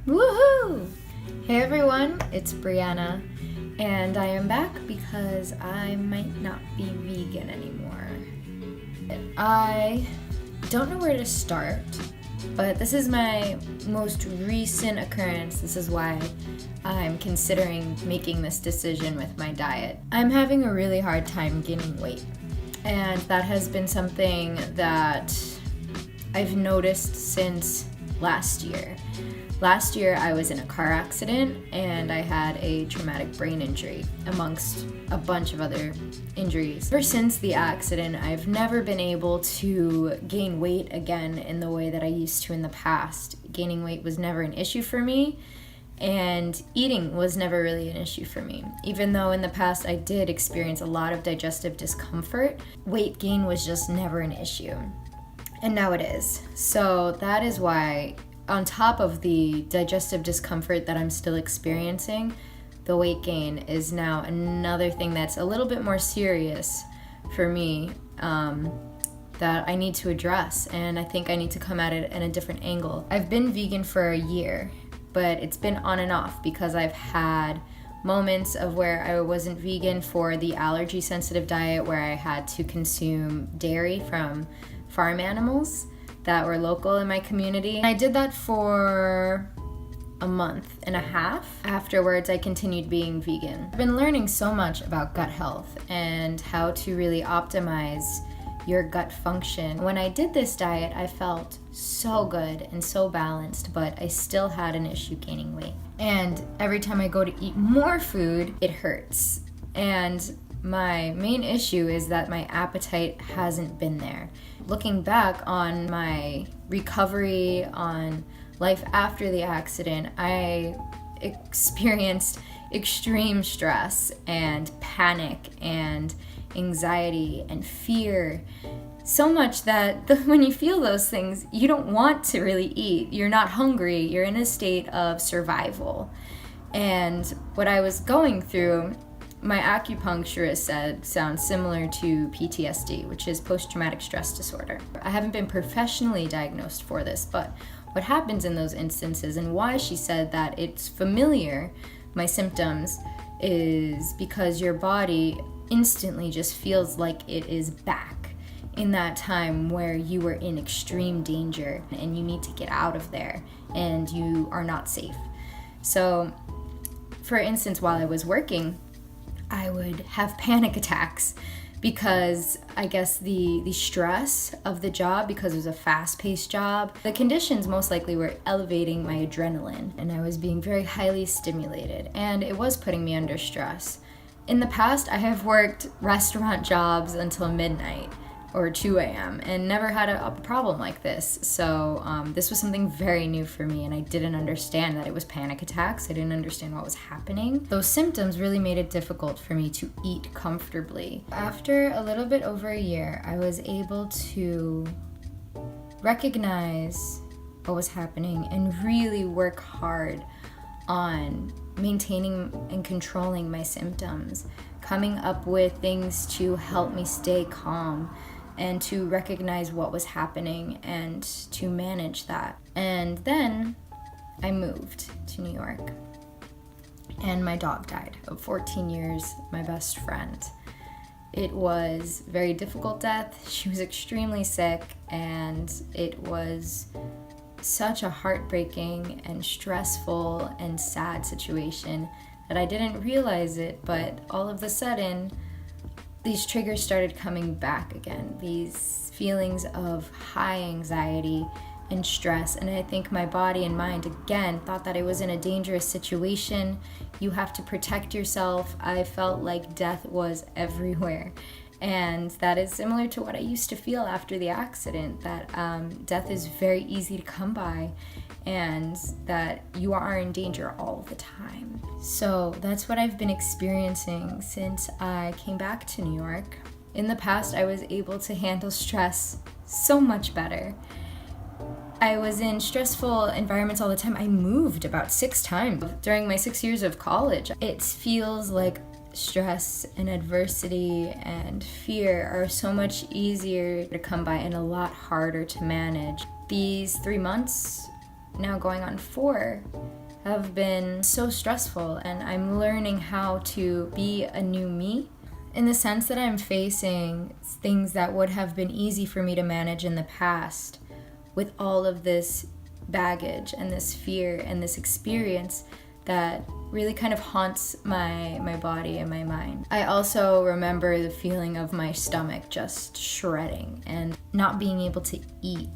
Woohoo! Hey everyone, it's Brianna, and I am back because I might not be vegan anymore. I don't know where to start, but this is my most recent occurrence. This is why I'm considering making this decision with my diet. I'm having a really hard time gaining weight, and that has been something that I've noticed since last year. Last year, I was in a car accident and I had a traumatic brain injury, amongst a bunch of other injuries. Ever since the accident, I've never been able to gain weight again in the way that I used to in the past. Gaining weight was never an issue for me, and eating was never really an issue for me. Even though in the past I did experience a lot of digestive discomfort, weight gain was just never an issue. And now it is. So that is why, on top of the digestive discomfort that I'm still experiencing, the weight gain is now another thing that's a little bit more serious for me that I need to address, and I think I need to come at it in a different angle. I've been vegan for a year, but it's been on and off because I've had moments of where I wasn't vegan for the allergy-sensitive diet, where I had to consume dairy from farm animals that were local in my community. I did that for a month and a half. Afterwards, I continued being vegan. I've been learning so much about gut health and how to really optimize your gut function. When I did this diet, I felt so good and so balanced, but I still had an issue gaining weight. And every time I go to eat more food, it hurts. And my main issue is that my appetite hasn't been there. Looking back on my recovery, on life after the accident, I experienced extreme stress and panic and anxiety and fear. So much that when you feel those things, you don't want to really eat. You're not hungry. You're in a state of survival. And what I was going through, my acupuncturist said, sounds similar to PTSD, which is post-traumatic stress disorder. I haven't been professionally diagnosed for this, but what happens in those instances and why she said that it's familiar, my symptoms, is because your body instantly just feels like it is back in that time where you were in extreme danger and you need to get out of there and you are not safe. So, for instance, while I was working, I would have panic attacks because I guess the stress of the job, because it was a fast-paced job, the conditions most likely were elevating my adrenaline, and I was being very highly stimulated, and it was putting me under stress. In the past, I have worked restaurant jobs until midnight or 2 a.m. and never had a problem like this. So this was something very new for me, and I didn't understand that it was panic attacks. I didn't understand what was happening. Those symptoms really made it difficult for me to eat comfortably. After a little bit over a year, I was able to recognize what was happening and really work hard on maintaining and controlling my symptoms, coming up with things to help me stay calm and to recognize what was happening and to manage that. And then I moved to New York, and my dog died of 14 years, my best friend. It was a very difficult death. She was extremely sick, and it was such a heartbreaking and stressful and sad situation that I didn't realize it, but all of a sudden, these triggers started coming back again, these feelings of high anxiety and stress, and I think my body and mind again thought that I was in a dangerous situation. You have to protect yourself. I felt like death was everywhere, and that is similar to what I used to feel after the accident, that death is very easy to come by and that you are in danger all the time. So that's what I've been experiencing since I came back to New York. In the past, I was able to handle stress so much better. I was in stressful environments all the time. I moved about 6 times during my 6 years of college. It feels like stress and adversity and fear are so much easier to come by and a lot harder to manage. These 3 months now going on 4, have been so stressful, and I'm learning how to be a new me in the sense that I'm facing things that would have been easy for me to manage in the past with all of this baggage and this fear and this experience that really kind of haunts my body and my mind. I also remember the feeling of my stomach just shredding and not being able to eat,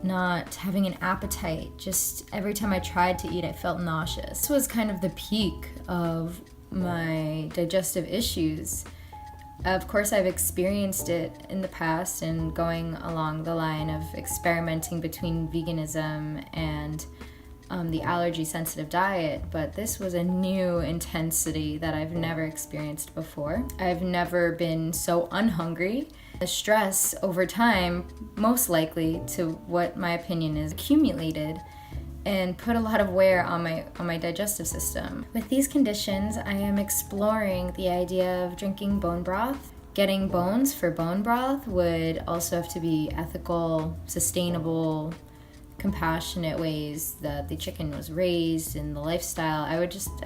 not having an appetite. Just every time I tried to eat, I felt nauseous. This was kind of the peak of my digestive issues. Of course, I've experienced it in the past and going along the line of experimenting between veganism and the allergy-sensitive diet, but this was a new intensity that I've never experienced before. I've never been so unhungry. The stress over time, most likely to what my opinion is, accumulated and put a lot of wear on my digestive system. With these conditions, I am exploring the idea of drinking bone broth. Getting bones for bone broth would also have to be ethical, sustainable, compassionate ways that the chicken was raised and the lifestyle. I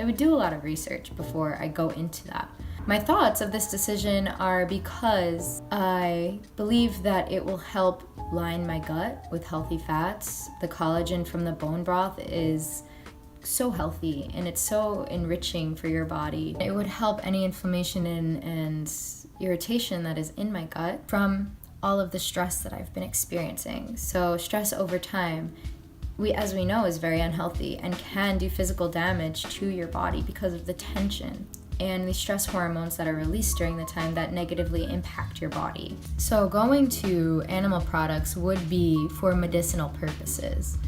would do a lot of research before I go into that. My thoughts of this decision are because I believe that it will help line my gut with healthy fats. The collagen from the bone broth is so healthy and it's so enriching for your body. It would help any inflammation and irritation that is in my gut from all of the stress that I've been experiencing. So stress over time, as we know, is very unhealthy and can do physical damage to your body because of the tension and the stress hormones that are released during the time that negatively impact your body. So going to animal products would be for medicinal purposes.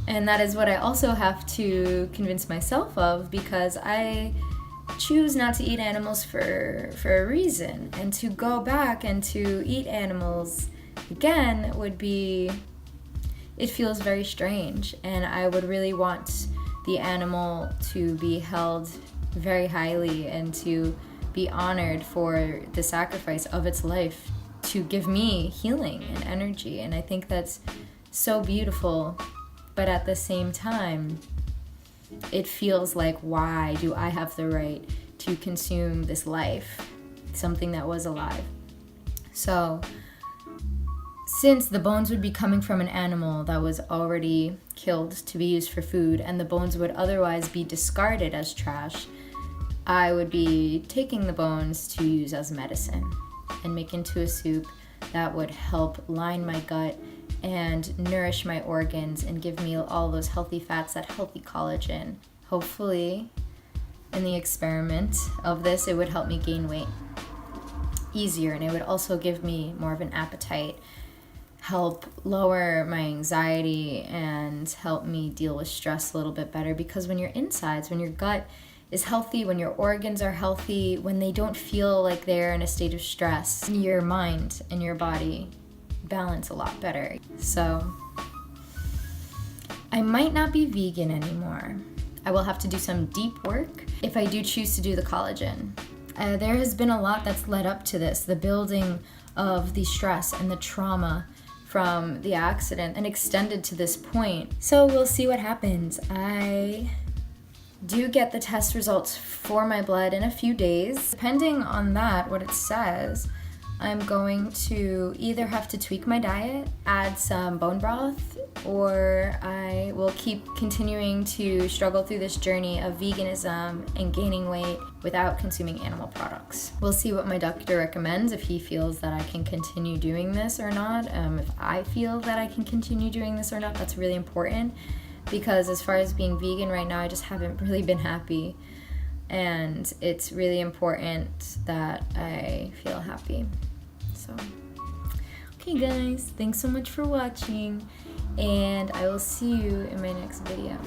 And that is what I also have to convince myself of, because I choose not to eat animals for a reason. And to go back and to eat animals again would be, it feels very strange. And I would really want the animal to be held very highly and to be honored for the sacrifice of its life to give me healing and energy. And I think that's so beautiful. But at the same time, it feels like, why do I have the right to consume this life, something that was alive? So since the bones would be coming from an animal that was already killed to be used for food, and the bones would otherwise be discarded as trash, I would be taking the bones to use as medicine and make into a soup that would help line my gut and nourish my organs and give me all those healthy fats, that healthy collagen. Hopefully, in the experiment of this, it would help me gain weight easier, and it would also give me more of an appetite, help lower my anxiety, and help me deal with stress a little bit better. Because when your insides, when your gut is healthy, when your organs are healthy, when they don't feel like they're in a state of stress, your mind and your body balance a lot better. So I might not be vegan anymore. I will have to do some deep work if I do choose to do the collagen. There has been a lot that's led up to this, the building of the stress and the trauma from the accident and extended to this point. So we'll see what happens. I do get the test results for my blood in a few days. Depending on that, what it says, I'm going to either have to tweak my diet, add some bone broth, or I will keep continuing to struggle through this journey of veganism and gaining weight without consuming animal products. We'll see what my doctor recommends, if he feels that I can continue doing this or not. If I feel that I can continue doing this or not, that's really important, because as far as being vegan right now, I just haven't really been happy. And it's really important that I feel happy. So, okay guys, thanks so much for watching, and I will see you in my next video.